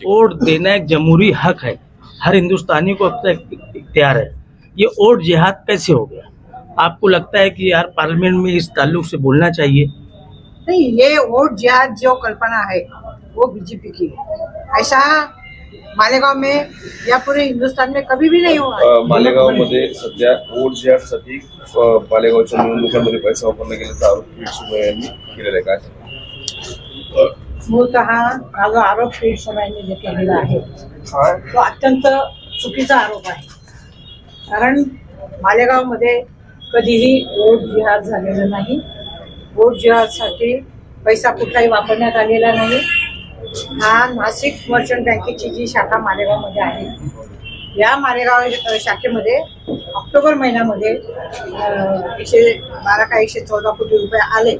Vote देना एक जमहूरी हक है, हर हिंदुस्तानी को अपना इख्तियार है। ये वोट जिहाद कैसे हो गया? आपको लगता है कि यार पार्लियामेंट में इस ताल्लुक से बोलना चाहिए? नहीं, ये वोट जिहाद जो कल्पना है वो बीजेपी की है। ऐसा मालेगाव में या पूरे हिंदुस्तान में कभी भी नहीं हुआ। मालेगाव मध्ये सध्या वोट जिहादसाठी मालेगावच्या निवडणुकांमध्ये पैसा वापरला गेल्याचा आरोप पीठ सोमय्या यांनी केलेला आहे। काय मूलतः हा जो आरोप पीठ सोमय्यांनी जे केलेला आहे तो अत्यंत चुकीचा आरोप आहे। कारण मालेगाव मध्ये कधीही वोट जिहाद झालेला नाही। वोट जिहादसाठी पैसा कुठलाही वापरण्यात आलेला नाही। हा नाशिक मर्चंट बँकेची जी शाखा मालेगावमध्ये आहे, या मालेगाव शाखेमध्ये ऑक्टोबर महिन्यामध्ये 112 का 114 कोटी रुपये आले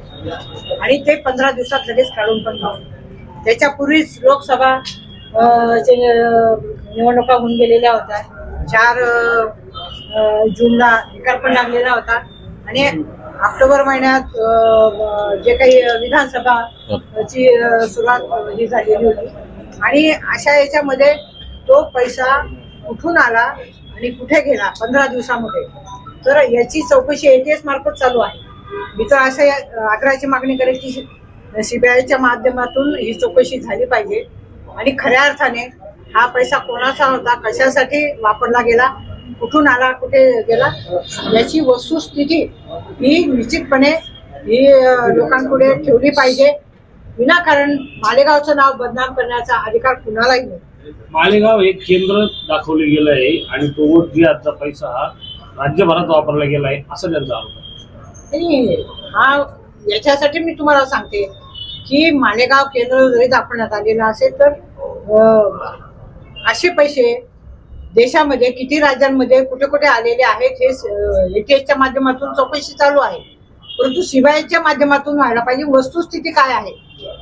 आणि ते 15 दिवसात लगेच काढून पण लावले। त्याच्यापूर्वीच लोकसभा निवडणुका होऊन गेलेल्या होत्या। 4 जूनला निकाल पण लागलेला होता आणि ऑक्टोबर महिन्यात जे काही विधानसभाची सुरुवात ही झालेली होती आणि अशा याच्यामध्ये तो पैसा कुठून आला आणि कुठे गेला 15 दिवसामध्ये, तर याची चौकशी ATS मार्फत चालू आहे। मी तर असं आग्रहाची मागणी करेल की CBIच्या माध्यमातून ही चौकशी झाली पाहिजे आणि खऱ्या अर्थाने हा पैसा कोणाचा होता, कशासाठी वापरला गेला, कुठून आला, कुठे गेला, याची वस्तुस्थिती ही निश्चितपणे ही लोकांपुढे ठेवली पाहिजे। विनाकारण मालेगावचं नाव बदनाम करण्याचा अधिकार कुणालाही नाही। मालेगाव एक केंद्र दाखवले गेलं आहे आणि तो वोट जिहादचा पैसा हा राज्यभरात वापरला गेला आहे असं त्यांचा आरोप आहे। हा याच्यासाठी मी तुम्हाला सांगते की मालेगाव केंद्र जरी दाखवण्यात आलेला असेल तर असे पैसे देशामध्ये किती राज्यांमध्ये कुठे कुठे आलेले आहेत हे ATSच्या माध्यमातून चौकशी चालू आहे, परंतु CBIच्या माध्यमातून व्हायला पाहिजे। वस्तुस्थिती काय आहे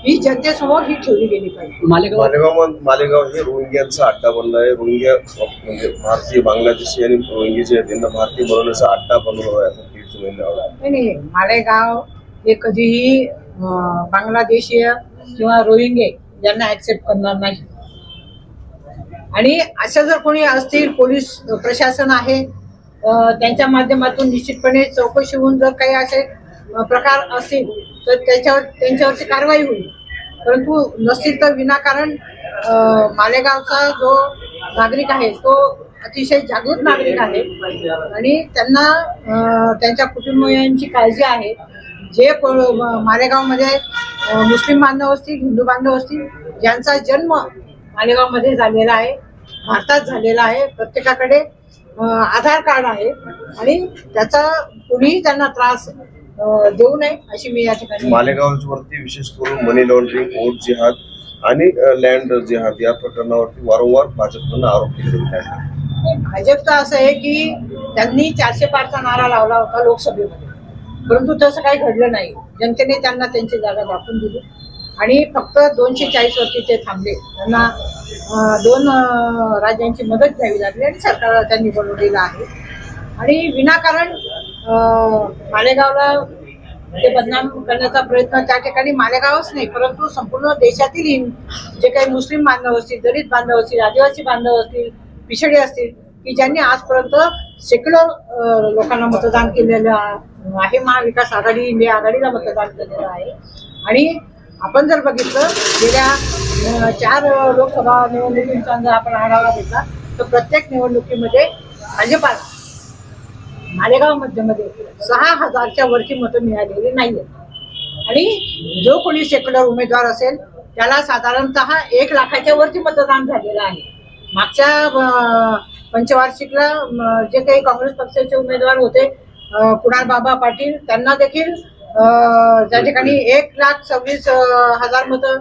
ही जनतेसमोर ही ठेवली गेली पाहिजे। मालेगाव हे रोहिंग्यांचा अड्डा बनला आहे। रोहिंग्या म्हणजे भारतीय, बांगलादेशी आणि रोहिंगे जे आहेत त्यांना भारतीय बनवण्याचा अड्डा बनवला आहे। नाही, मालेगाव हे कधीही बांगलादेशीय किंवा रोहिंगे यांना ऍक्सेप्ट करणार नाही आणि असं जर कोणी असतील, पोलीस प्रशासन आहे, त्यांच्या माध्यमातून निश्चितपणे चौकशी होऊन जर काही असे प्रकार असतील तर त्यांच्यावरची कारवाई होईल, परंतु नसतील तर विनाकारण मालेगावचा जो नागरिक आहे तो अतिशय जागृत नागरिक आहे आणि त्यांना त्यांच्या कुटुंबियांची काळजी आहे। जे मालेगावमध्ये मुस्लिम बांधव असतील, हिंदू बांधव असतील, ज्यांचा जन्म मालेगावमध्ये झालेला आहे, भारतात झालेला आहे, प्रत्येकाकडे आधार कार्ड आहे आणि त्याचा कुणीही त्यांना त्रास देऊ नये अशी मी या ठिकाणी मालेगाववरती विशेष करून मनी लॉन्ड्रिंग, वोट जिहाद आणि लँड जिहाद या प्रकरणावरती वारंवार भाजपनं आरोप केले आहेत। भाजपचं असं आहे की त्यांनी 400 पारचा नारा लावला होता लोकसभेमध्ये, परंतु तसं काही घडलं नाही। जनतेने त्यांना त्यांची जागा दाखवून दिली आणि फक्त 240 वरती ते थांबले। त्यांना 2 राज्यांची मदत घ्यावी लागली आणि सरकार त्यांनी बनवलेलं आहे आणि विनाकारण मालेगावला ते बदनाम करण्याचा प्रयत्न त्या ठिकाणी मालेगावच नाही परंतु संपूर्ण देशातील जे काही मुस्लिम बांधव असतील, दलित बांधव असतील, आदिवासी बांधव असतील, पिछडे असतील की ज्यांनी आजपर्यंत सेक्युलर लोकांना मतदान केलेलं आहे, महाविकास आघाडी, इंडिया आघाडीला मतदान केलेलं आहे आणि आपण जर बघितलं गेल्या 4 लोकसभा निवडणुकींचा जर आपण आढावा घेतला तर प्रत्येक निवडणुकीमध्ये भाजपाला मालेगाव मध्ये 6000च्या वरची मतं मिळालेली नाहीये आणि जो कोणी सेक्युलर उमेदवार असेल त्याला साधारणतः 1 लाखाच्या वरती मतदान झालेलं आहे। मागच्या पंचवार्षिकला जे काही काँग्रेस पक्षाचे उमेदवार होते कुणाल बाबा पाटील त्यांना देखील त्या ठिकाणी 1,26,000 मतं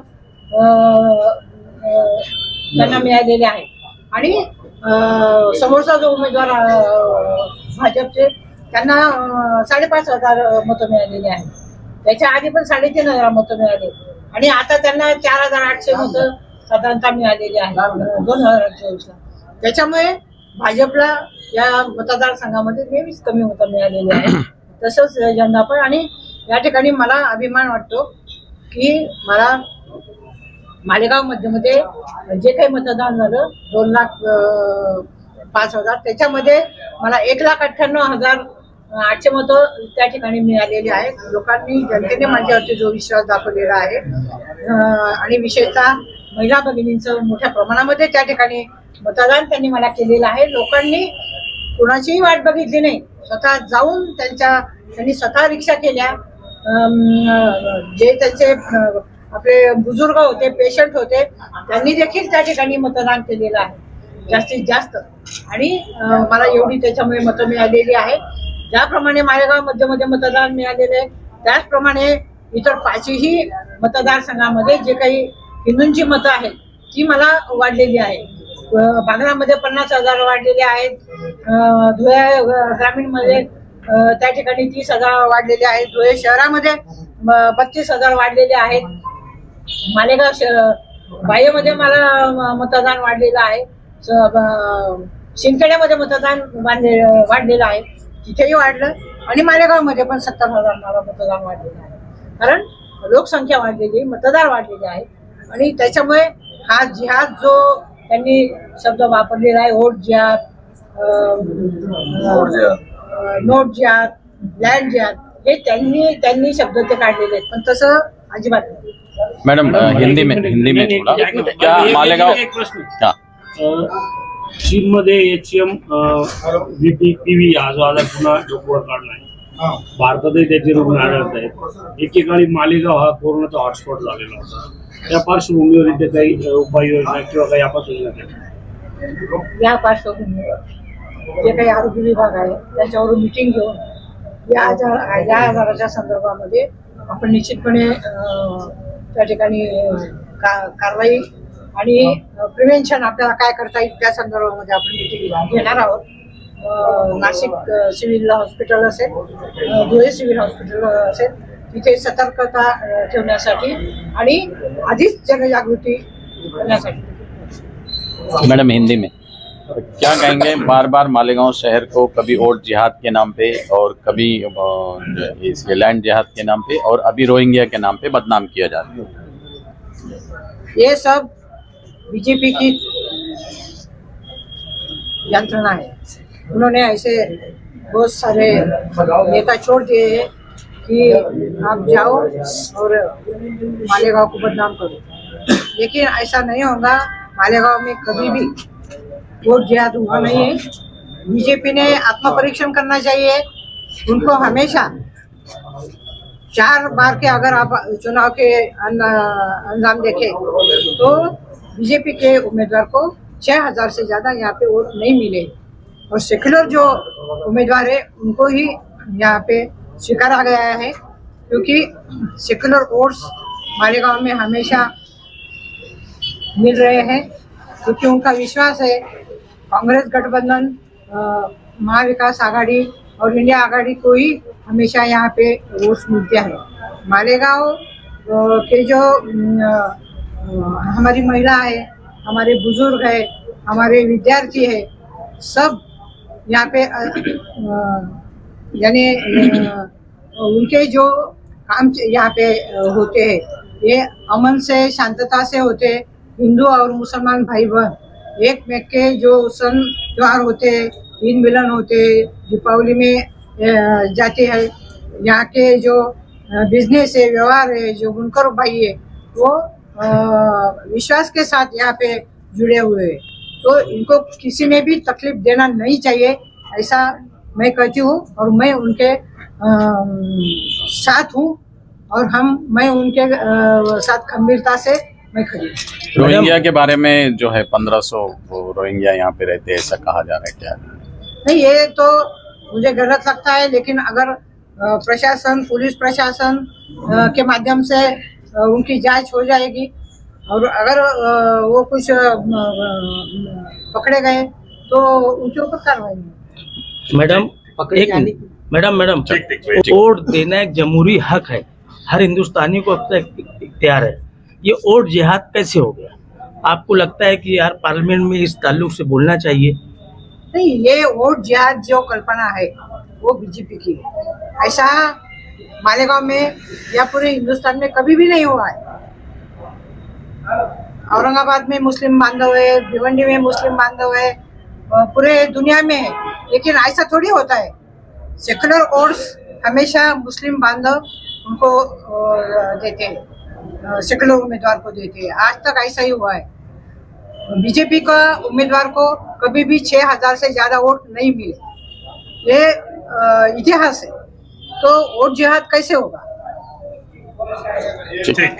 त्यांना मिळालेले आहे आणि समोरचा जो उमेदवार भाजपचे त्यांना 5,500 मतं मिळालेली आहेत। त्याच्या आधी पण 3,500 मतं मिळाले आणि आता त्यांना 4,800 मतं साधारणतः मिळालेली आहेत 2024ला। त्याच्यामुळे भाजपला या मतदारसंघामध्ये नेहमीच कमी मतं मिळालेली आहेत, तसंच ज्यांना पण। आणि या ठिकाणी मला अभिमान वाटतो की मला मालेगाव मध्ये जे काही मतदान झालं 2,05,000 त्याच्यामध्ये मला 1,98,800 मतं त्या ठिकाणी मिळालेली आहेत. लोकांनी जनतेने माझ्यावरती जो विश्वास दाखवलेला आहे आणि विशेषतः महिला भगिनींचं मोठ्या प्रमाणामध्ये त्या ठिकाणी मतदान त्यांनी मला केलेलं आहे. लोकांनी कोणाचीही वाट बघितली नाही, स्वतः जाऊन त्यांनी स्वतः रिक्षा केल्या. जे त्यांचे आपले बुजुर्ग होते, पेशंट होते, त्यांनी देखील त्या ठिकाणी मतदान केलेलं आहे जास्तीत जास्त. आणि मला एवढी त्याच्यामुळे मतं मिळालेली आहे. ज्याप्रमाणे मालेगाव मध्ये मतदान मिळालेले आहे त्याचप्रमाणे इतर 5ही मतदारसंघामध्ये जे काही हिंदूंची मतं आहेत ती मला वाढलेली आहे. बांगलामध्ये 50,000 वाढलेले आहेत. धुळे ग्रामीणमध्ये त्या ठिकाणी 30,000 वाढलेले आहेत. धुळे शहरामध्ये 32,000 वाढलेले आहेत. मालेगाव बाह्यमध्ये मला मतदान वाढलेलं आहे. शिंदखेड्यामध्ये मतदान वाढलेलं आहे, तिथेही वाढलं. आणि मालेगावमध्ये पण 70,000 मला मतदान वाढलेलं आहे. कारण लोकसंख्या वाढलेली, मतदार वाढलेले आहे. आणि त्याच्यामुळे हा जिहाद जो त्यांनी शब्द वापरलेला आहे, वोट जिहाद, नोट जिहाद, लँड जिहाद, हे त्यांनी शब्द ते काढलेले आहेत. पण तसं अजिबात नाही. मैडम हिंदी में थोड़ा क्या मालेगाव एक प्रश्न चीन मध्ये HM VPPV हा जो आजार पुन्हा डोक्यावर काढलाय, भारतातही त्याचे रुग्ण आढळत आहेत. एकेकाळी मालेगाव हा कोरोनाचा हॉटस्पॉट झालेला होता. त्या पार्श्वभूमीवर इथे काही उपाययोजना किंवा काही आपण या पार्श्वभूमीवर जे काही आरोग्य विभाग आहे त्याच्यावरून मिटिंग घेऊन या आजाराच्या संदर्भामध्ये आपण निश्चितपणे त्या ठिकाणी कारवाई आणि प्रिव्हेन्शन आपल्याला काय करता येईल त्या संदर्भामध्ये आपण मिटिंग घेणार आहोत. नाशिक सिव्हिल हॉस्पिटल असेल, धुळे सिव्हिल हॉस्पिटल असेल, तिथे सतर्कता ठेवण्यासाठी आणि आधीच जनजागृती करण्यासाठी. मैडम हिंदी में क्या कहेंगे, बार बार मालेगांव शहर को कभी वोट जिहाद के नाम पे और कभी इसके लैंड जिहाद के नाम पे और अभी रोहिंग्या के नाम पे बदनाम किया जा रहा है? ये सब बीजेपी की यंत्रणा है. उन्होंने ऐसे बहुत सारे नेता छोड़ दिए हैं कि आप जाओ और मालेगांव को बदनाम करो. लेकिन ऐसा नहीं होगा. मालेगांव में कभी भी वोट जिहाद हुआ नहीं है. बीजेपी ने आत्मपरीक्षण करना चाहिए. उनको हमेशा 4 बार के अगर आप चुनाव के अंजाम देखें तो बीजेपी के उम्मीदवार को 6,000 से ज्यादा यहाँ पे वोट नहीं मिले. और सेक्युलर जो उम्मीदवार है उनको ही यहाँ पे स्वीकारा गया है, क्योंकि सेक्युलर वोट्स मालेगांव में हमेशा मिल रहे हैं. क्योंकि उनका विश्वास है कांग्रेस गठबंधन, महाविकास आघाड़ी और इंडिया आघाड़ी को ही हमेशा यहाँ पे वोट्स मिलते हैं. मालेगांव के जो हमारी महिला है, हमारे बुजुर्ग है, हमारे विद्यार्थी है, सब यहाँ पे यानी उनके जो काम यहाँ पे होते हैं ये अमन से, शांतता से होते हैं. हिंदू और मुसलमान भाई बहन एक मेक के जो सन त्योहार होते हैं, ईद मिलन होते हैं, दीपावली में जाते हैं. यहाँ के जो बिजनेस है, व्यवहार है, जो बुनकर भाई है वो विश्वास के साथ यहाँ पे जुड़े हुए हैं. तो इनको किसी में भी तकलीफ देना नहीं चाहिए, ऐसा मैं कहती हूँ. और मैं उनके साथ हूँ और मैं उनके साथ गंभीरता से मैं खड़ी. रोहिंग्या के बारे में जो है 1500 रोहिंग्या यहाँ पे रहते हैं ऐसा कहा जा रहा है, क्या नहीं? ये तो मुझे गलत लगता है. लेकिन अगर प्रशासन, पुलिस प्रशासन के माध्यम से उनकी जांच हो जाएगी और अगर वो कुछ पकड़े गए तो उनके ऊपर कार्रवाई होगी. मैडम वोट देना एक जमहूरी हक है, हर हिंदुस्तानी को अब तक इख्तियार है. ये वोट जिहाद कैसे हो गया? आपको लगता है कि यार पार्लियामेंट में इस ताल्लुक से बोलना चाहिए? नहीं, ये वोट जिहाद जो कल्पना है वो बीजेपी की है. ऐसा मालेगांव में या पूरे हिंदुस्तान में कभी भी नहीं हुआ है. औरंगाबाद में मुस्लिम बांधव है, भिवंडी में मुस्लिम बांधव है, पूरे दुनिया में है। लेकिन ऐसा थोड़ी होता है। सेकुलर वोट्स हमेशा मुस्लिम बांधव उनको देते हैं, सेकुलर उम्मीदवार को देते हैं। आज तक ऐसा ही हुआ है। बीजेपी का उम्मीदवार को कभी भी 6000 से ज्यादा वोट नहीं मिले, ये इतिहास है। तो वोट जिहाद कैसे होगा? ठीक।